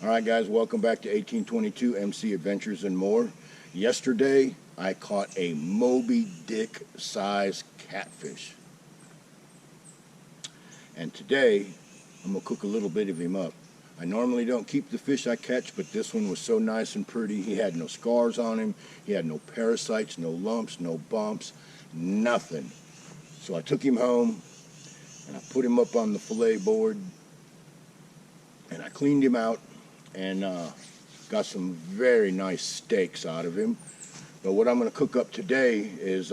Alright guys, welcome back to 1822 MC Adventures and More. Yesterday I caught a Moby Dick size catfish. And today I'm going to cook a little bit of him up. I normally don't keep the fish I catch, but this one was so nice and pretty. He had no scars on him, he had no parasites, no lumps, no bumps, nothing. So I took him home and I put him up on the fillet board and I cleaned him out and got some very nice steaks out of him. But what I'm going to cook up today is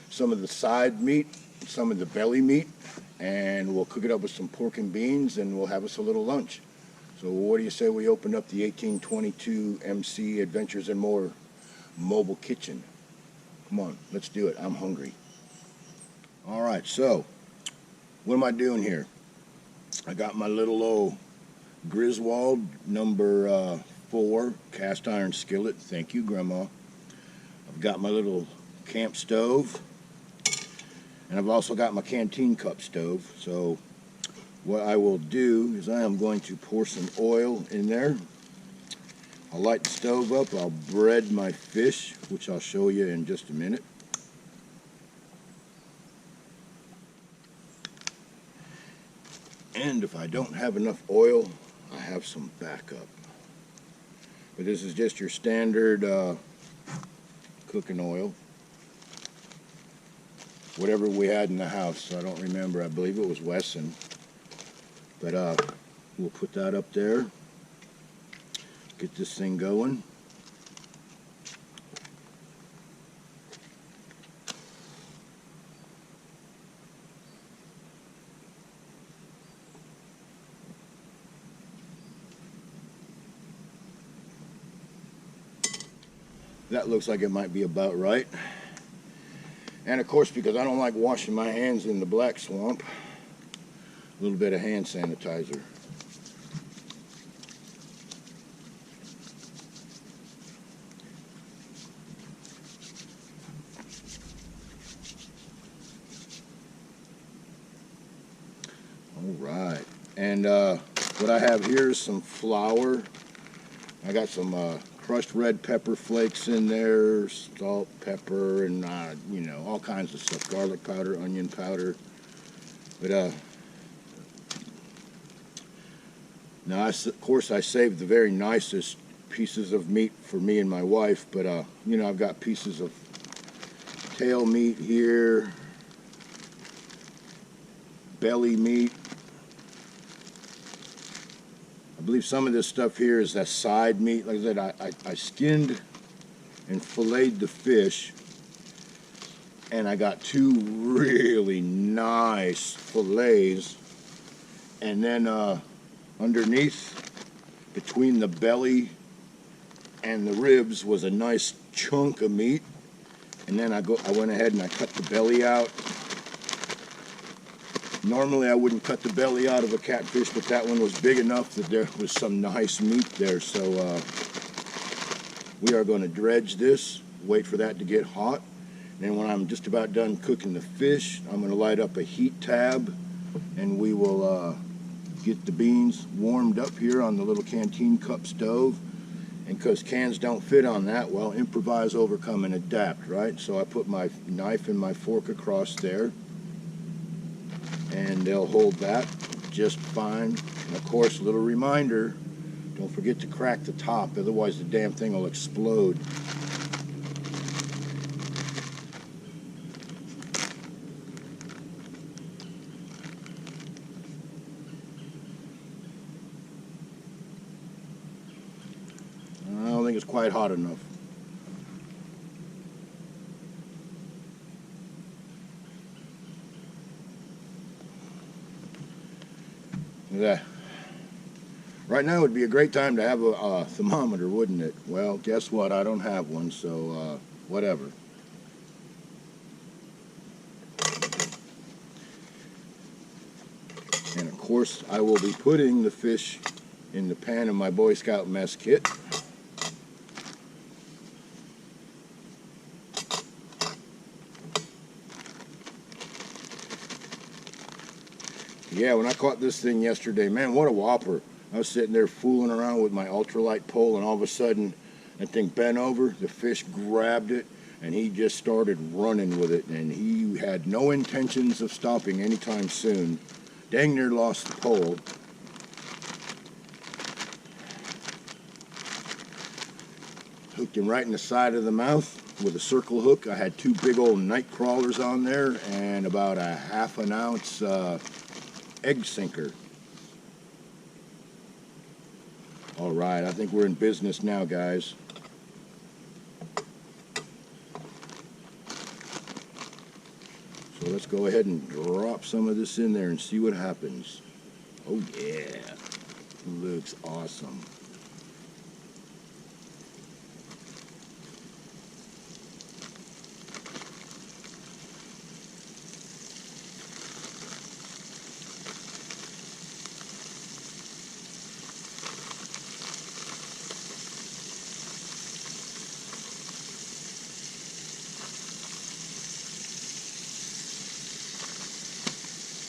some of the side meat, some of the belly meat, and we'll cook it up with some pork and beans, and we'll have us a little lunch. So what do you say we open up the 1822 MC Adventures and More mobile kitchen? Come on, let's do it. I'm hungry. All right, so what am I doing here? I got my little old Griswold number 4 cast iron skillet. Thank you, Grandma. I've got my little camp stove, and I've also got my canteen cup stove. So what I will do is I am going to pour some oil in there. I'll light the stove up. I'll bread my fish, which I'll show you in just a minute. And if I don't have enough oil, I have some backup. But this is just your standard cooking oil. Whatever we had in the house, I don't remember. I believe it was Wesson. But we'll put that up there. Get this thing going. That looks like it might be about right. And of course, because I don't like washing my hands in the black swamp, a little bit of hand sanitizer. All right. And what I have here is some flour. I got some crushed red pepper flakes in there, salt, pepper, and you know, all kinds of stuff. Garlic powder, onion powder. But now, of course, I saved the very nicest pieces of meat for me and my wife. But you know, I've got pieces of tail meat here, belly meat. I believe some of this stuff here is that side meat. Like I said, I skinned and filleted the fish, and I got 2 really nice fillets. And then underneath, between the belly and the ribs, was a nice chunk of meat. And then I went ahead and I cut the belly out. Normally I wouldn't cut the belly out of a catfish, but that one was big enough that there was some nice meat there. So we are going to dredge this, wait for that to get hot. And then when I'm just about done cooking the fish, I'm going to light up a heat tab, and we will get the beans warmed up here on the little canteen cup stove. And because cans don't fit on that, well, improvise, overcome, and adapt, right? So I put my knife and my fork across there, and they'll hold that just fine. And of course, a little reminder, don't forget to crack the top, otherwise the damn thing will explode. I don't think it's quite hot enough. Yeah. Right now would be a great time to have a thermometer, wouldn't it? Well, guess what? I don't have one, so whatever. And of course, I will be putting the fish in the pan of my Boy Scout mess kit. Yeah, when I caught this thing yesterday, man, what a whopper. I was sitting there fooling around with my ultralight pole, and all of a sudden that thing bent over, the fish grabbed it, and he just started running with it, and he had no intentions of stopping anytime soon. Dang near lost the pole. Hooked him right in the side of the mouth with a circle hook. I had 2 big old night crawlers on there and about a ½ an ounce egg sinker. All right, I think we're in business now, guys. So let's go ahead and drop some of this in there and see what happens. Oh yeah, looks awesome.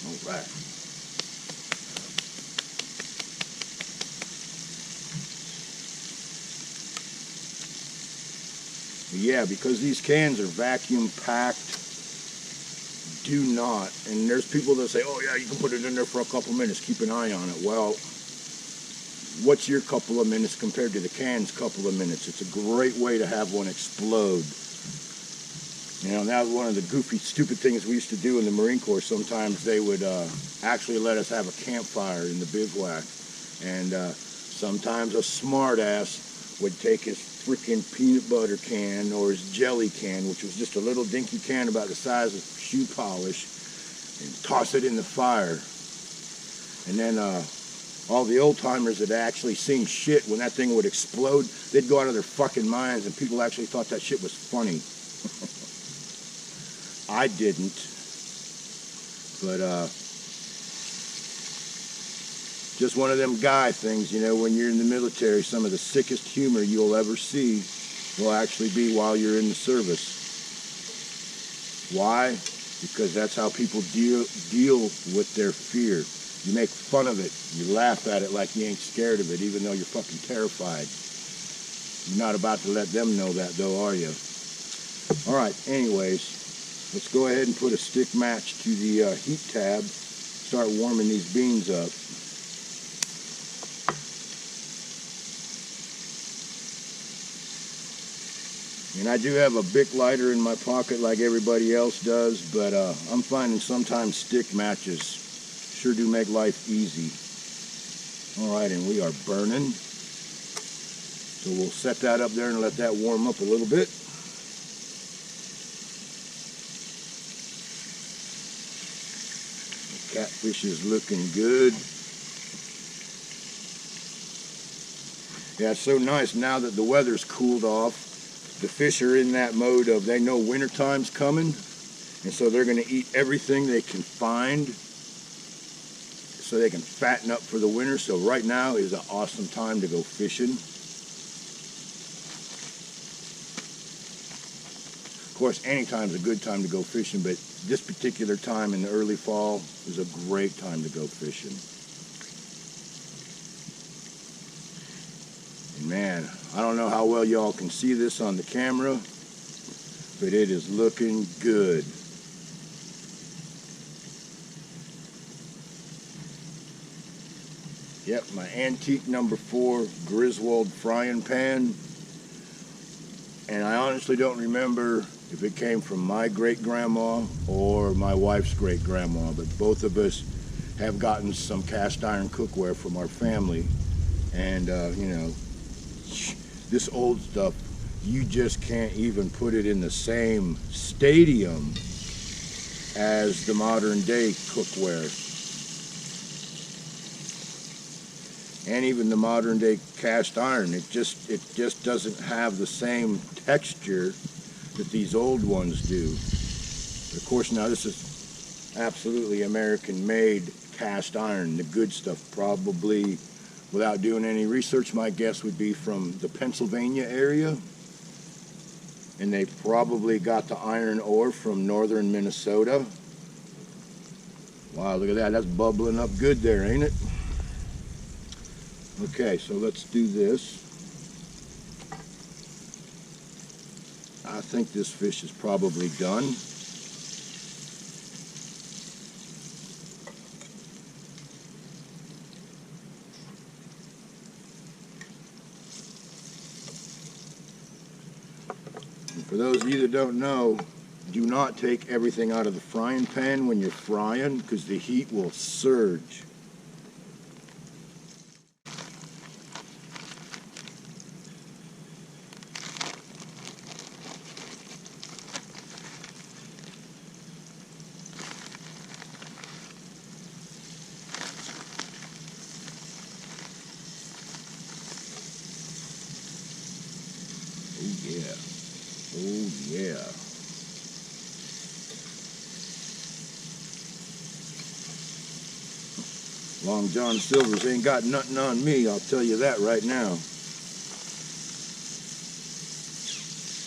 All right. Yeah, because these cans are vacuum packed, do not, and there's people that say, oh yeah, you can put it in there for a couple minutes, keep an eye on it. Well, what's your couple of minutes compared to the can's couple of minutes? It's a great way to have one explode. You know, that was one of the goofy, stupid things we used to do in the Marine Corps. Sometimes they would actually let us have a campfire in the bivouac. And sometimes a smart ass would take his freaking peanut butter can or his jelly can, which was just a little dinky can about the size of shoe polish, and toss it in the fire. And then all the old timers that actually seen shit, when that thing would explode, they'd go out of their fucking minds, and people actually thought that shit was funny. I didn't, but just one of them guy things, you know, when you're in the military, some of the sickest humor you'll ever see will actually be while you're in the service. Why? Because that's how people deal with their fear. You make fun of it, you laugh at it like you ain't scared of it, even though you're fucking terrified. You're not about to let them know that though, are you? All right, anyways. Let's go ahead and put a stick match to the heat tab, start warming these beans up. And I do have a Bic lighter in my pocket like everybody else does, but I'm finding sometimes stick matches sure do make life easy. All right, and we are burning. So we'll set that up there and let that warm up a little bit. Catfish is looking good. Yeah, it's so nice now that the weather's cooled off. The fish are in that mode of they know wintertime's coming, and so they're going to eat everything they can find so they can fatten up for the winter. So right now is an awesome time to go fishing. Of course, any time's a good time to go fishing, but this particular time in the early fall is a great time to go fishing. And man, I don't know how well y'all can see this on the camera, but it is looking good. Yep, my antique number 4 Griswold frying pan. And I honestly don't remember if it came from my great-grandma or my wife's great-grandma, but both of us have gotten some cast iron cookware from our family. And, you know, this old stuff, you just can't even put it in the same stadium as the modern-day cookware. And even the modern-day cast iron, it just doesn't have the same texture that these old ones do. But of course, now this is absolutely American-made cast iron, the good stuff. Probably, without doing any research, my guess would be from the Pennsylvania area. And they probably got the iron ore from northern Minnesota. Wow, look at that. That's bubbling up good there, ain't it? Okay, so let's do this. I think this fish is probably done. And for those of you that don't know, do not take everything out of the frying pan when you're frying, because the heat will surge. Oh yeah. Oh yeah. Long John Silver's ain't got nothing on me, I'll tell you that right now.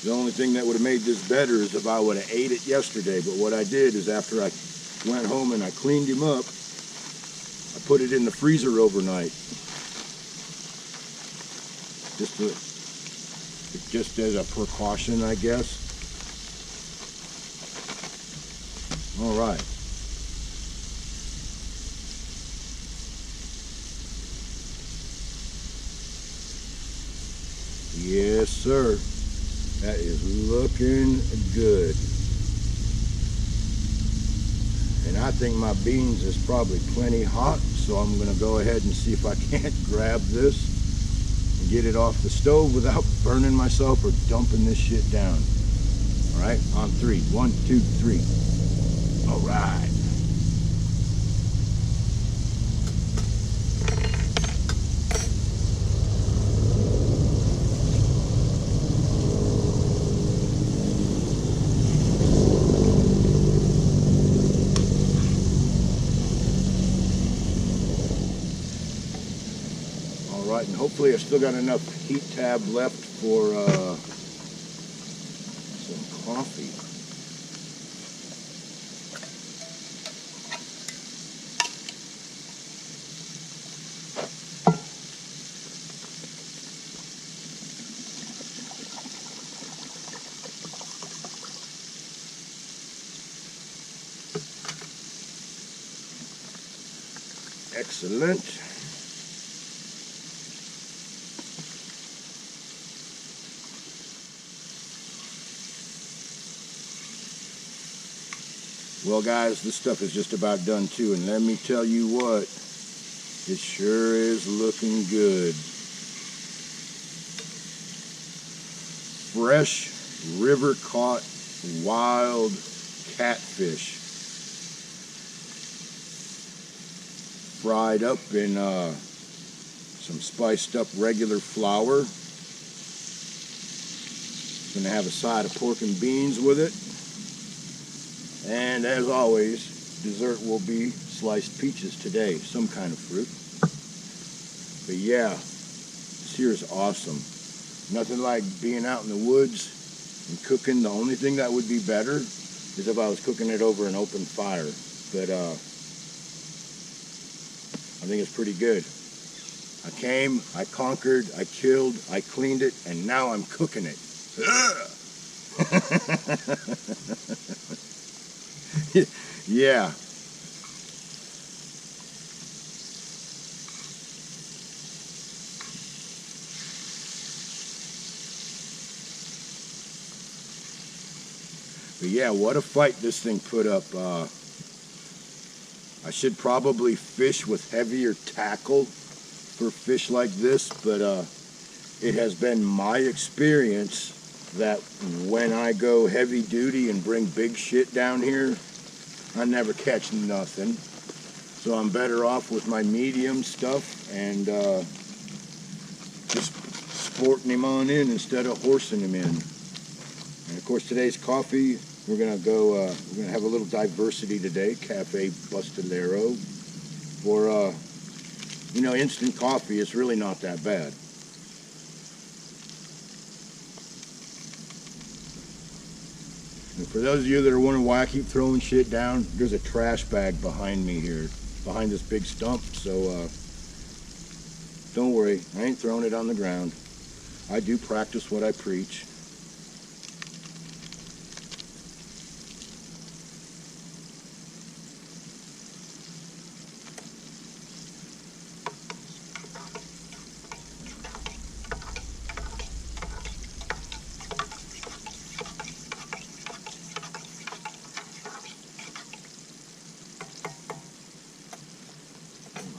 The only thing that would have made this better is if I would have ate it yesterday, but what I did is after I went home and I cleaned him up, I put it in the freezer overnight. Just as a precaution, I guess. All right. Yes, sir. That is looking good. And I think my beans is probably plenty hot, so I'm going to go ahead and see if I can't grab this and get it off the stove without burning myself or dumping this shit down. All right, on three. 1, 2, 3. All right. And hopefully I still got enough heat tab left for some coffee. Excellent. Well, guys, this stuff is just about done too, and let me tell you what, it sure is looking good. Fresh, river-caught, wild catfish. Fried up in some spiced up regular flour. Gonna have a side of pork and beans with it. And as always, dessert will be sliced peaches today, some kind of fruit. But yeah, this here is awesome. Nothing like being out in the woods and cooking. The only thing that would be better is if I was cooking it over an open fire. But I think it's pretty good. I came, I conquered, I killed, I cleaned it, and now I'm cooking it. Yeah. But yeah, what a fight this thing put up. I should probably fish with heavier tackle for fish like this, but it has been my experience that when I go heavy duty and bring big shit down here, I never catch nothing. So I'm better off with my medium stuff and just sporting him on in instead of horsing him in. And of course, today's coffee, we're gonna have a little diversity today. Café Bustalero. For instant coffee, it's really not that bad. And for those of you that are wondering why I keep throwing shit down, there's a trash bag behind me here, behind this big stump. So Don't worry, I ain't throwing it on the ground. I do practice what I preach.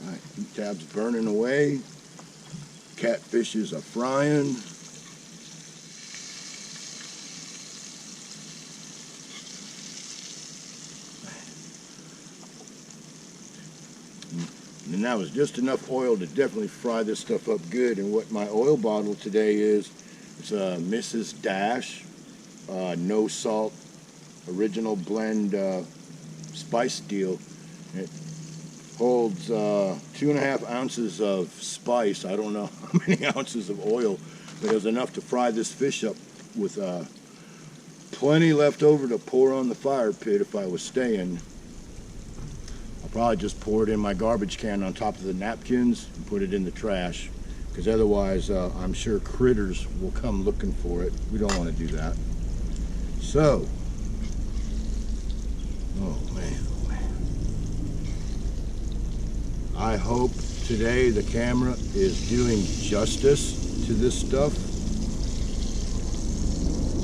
Alright, heat tab's burning away. Catfishes are frying. And that was just enough oil to definitely fry this stuff up good. And what my oil bottle today is, it's a Mrs. Dash, no salt, original blend spice deal. It holds 2.5 ounces of spice. I don't know how many ounces of oil, but it was enough to fry this fish up with plenty left over to pour on the fire pit if I was staying. I'll probably just pour it in my garbage can on top of the napkins and put it in the trash, because otherwise I'm sure critters will come looking for it. We don't want to do that. So, oh man. I hope today the camera is doing justice to this stuff,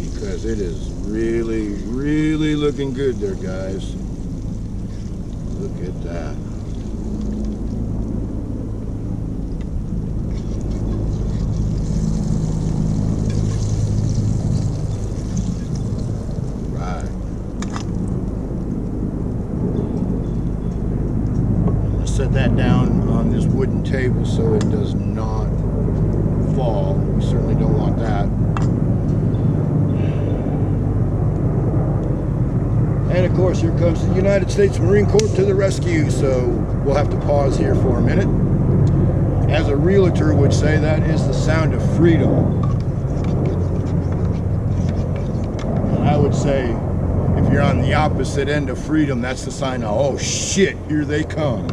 because it is really, really looking good there, guys. Look at that. Right. I'm going to set that down on this wooden table so it does not fall. We certainly don't want that. And of course, here comes the United States Marine Corps to the rescue, so we'll have to pause here for a minute. As a realtor would say, that is the sound of freedom. And I would say, if you're on the opposite end of freedom, that's the sign of, oh shit, here they come.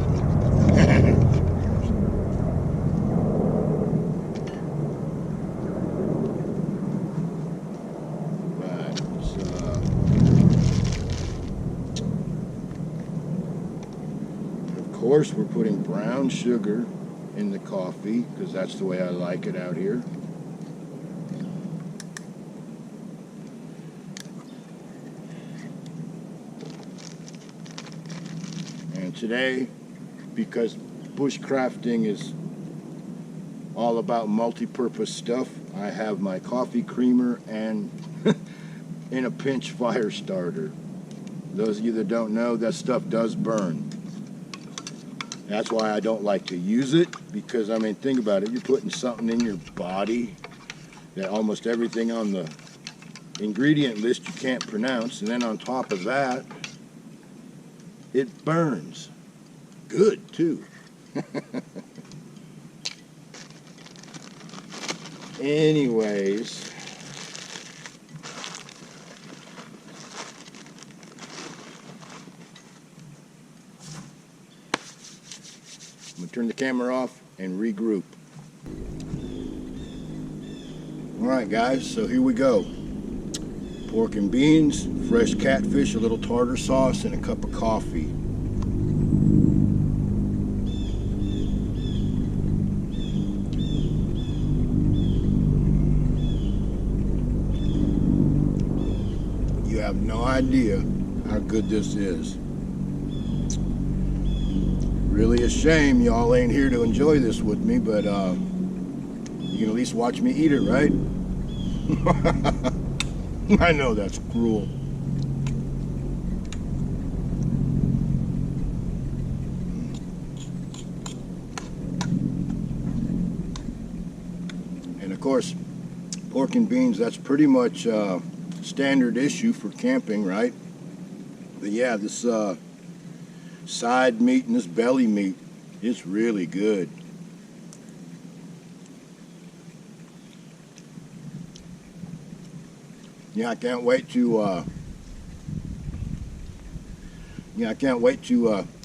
Of course, we're putting brown sugar in the coffee because that's the way I like it out here. And today, because bushcrafting is all about multi-purpose stuff, I have my coffee creamer and in a pinch fire starter. Those of you that don't know, that stuff does burn. That's why I don't like to use it, because I mean, think about it, you're putting something in your body that almost everything on the ingredient list you can't pronounce, and then on top of that, it burns. Good too. Anyways, I'm going to turn the camera off and regroup. Alright guys, so here we go. Pork and beans, fresh catfish, a little tartar sauce, and a cup of coffee. You have no idea how good this is. Really a shame y'all ain't here to enjoy this with me, but you can at least watch me eat it, right? I know that's cruel. And of course, pork and beans, that's pretty much standard issue for camping, right? But yeah, this side meat and this belly meat, it's really good. Yeah, I can't wait to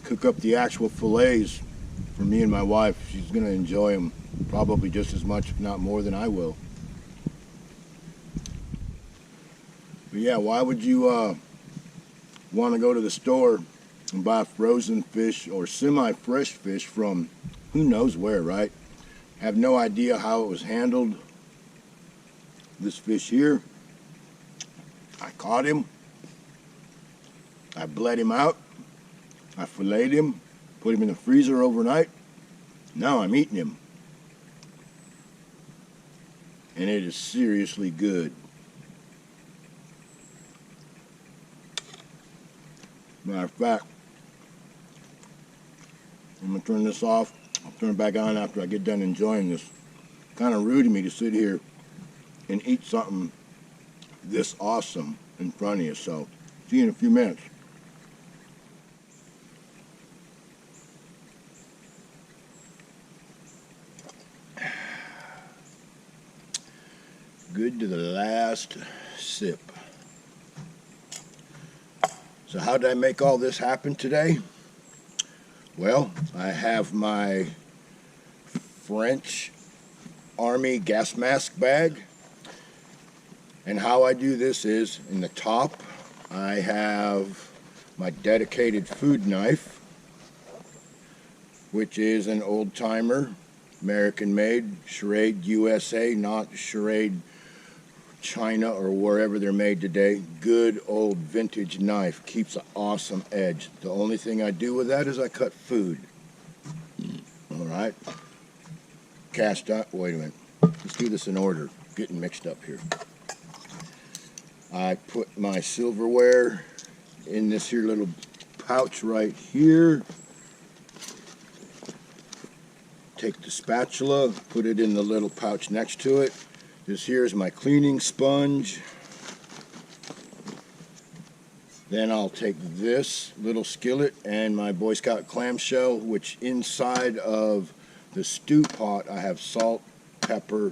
cook up the actual fillets for me and my wife. She's going to enjoy them probably just as much, if not more, than I will. But yeah, why would you want to go to the store and buy frozen fish or semi-fresh fish from who knows where, right? Have no idea how it was handled. This fish here, I caught him, I bled him out, I filleted him, put him in the freezer overnight. Now I'm eating him. And it is seriously good. Matter of fact, I'm going to turn this off. I'll turn it back on after I get done enjoying this. Kind of rude of me to sit here and eat something this awesome in front of you. So, see you in a few minutes. Good to the last sip. So how did I make all this happen today? Well, I have my French Army gas mask bag. And how I do this is, in the top, I have my dedicated food knife, which is an old-timer, American-made, Schrade USA, not Schrade China or wherever they're made today. Good old vintage knife. Keeps an awesome edge. The only thing I do with that is I cut food. Alright. Cast iron. Wait a minute. Let's do this in order. Getting mixed up here. I put my silverware in this here little pouch right here. Take the spatula, put it in the little pouch next to it. This here is my cleaning sponge. Then I'll take this little skillet and my Boy Scout clamshell, which inside of the stew pot I have salt, pepper,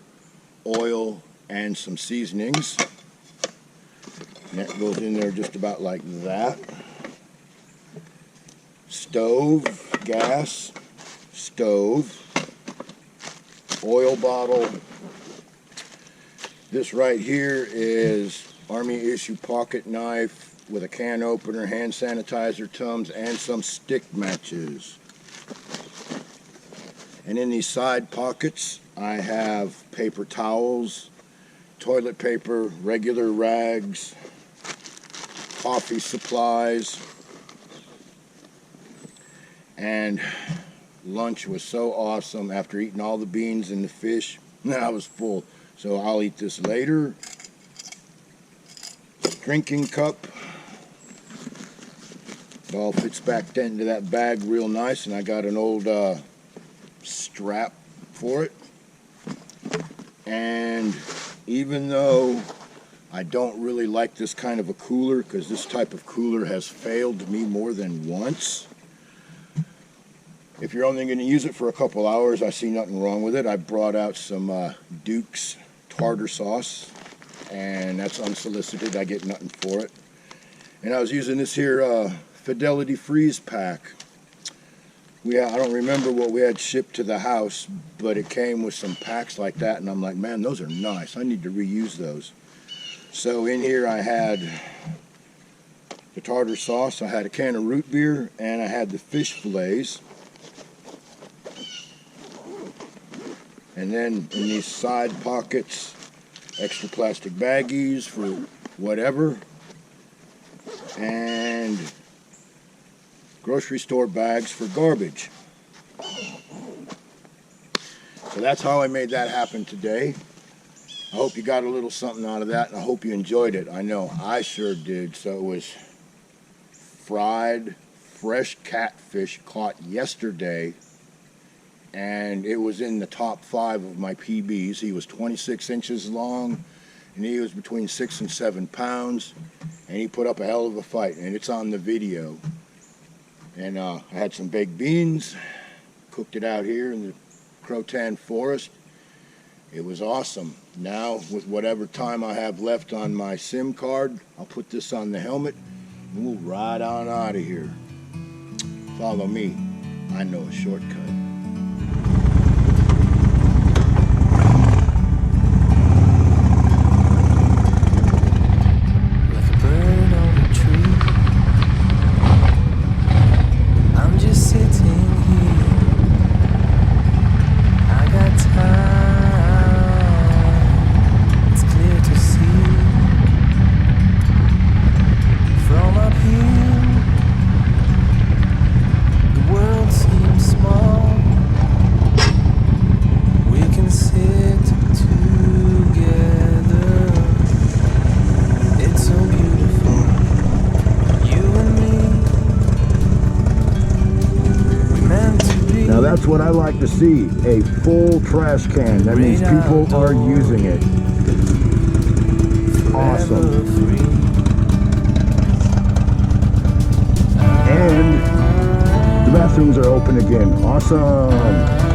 oil, and some seasonings. And that goes in there just about like that. Stove, gas, stove, oil bottle. This right here is Army issue pocket knife with a can opener, hand sanitizer, Tums, and some stick matches. And in these side pockets I have paper towels, toilet paper, regular rags, coffee supplies, and lunch was so awesome after eating all the beans and the fish. I was full. So I'll eat this later. Drinking cup. It all fits back into that bag real nice, and I got an old strap for it. And even though I don't really like this kind of a cooler, because this type of cooler has failed me more than once, if you're only going to use it for a couple hours, I see nothing wrong with it. I brought out some Duke's tartar sauce, and that's unsolicited. I get nothing for it. And I was using this here Fidelity Freeze Pack. I don't remember what we had shipped to the house, but it came with some packs like that, and I'm like, man, those are nice. I need to reuse those. So in here I had the tartar sauce, I had a can of root beer, and I had the fish fillets. And then in these side pockets, extra plastic baggies for whatever, and grocery store bags for garbage. So that's how I made that happen today. I hope you got a little something out of that, and I hope you enjoyed it. I know I sure did. So it was fried, fresh catfish caught yesterday, and it was in the top 5 of my PBs. He was 26 inches long, and he was between 6 and 7 pounds, and he put up a hell of a fight, and it's on the video. And I had some baked beans, cooked it out here in the Croatan forest. It was awesome. Now, with whatever time I have left on my SIM card, I'll put this on the helmet, and we'll ride on out of here. Follow me. I know a shortcut. That's what I like to see, a full trash can. That means people are using it. Awesome. And the bathrooms are open again. Awesome.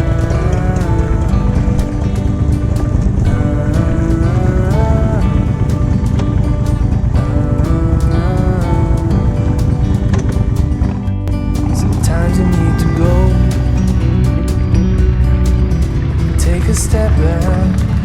Take a step back.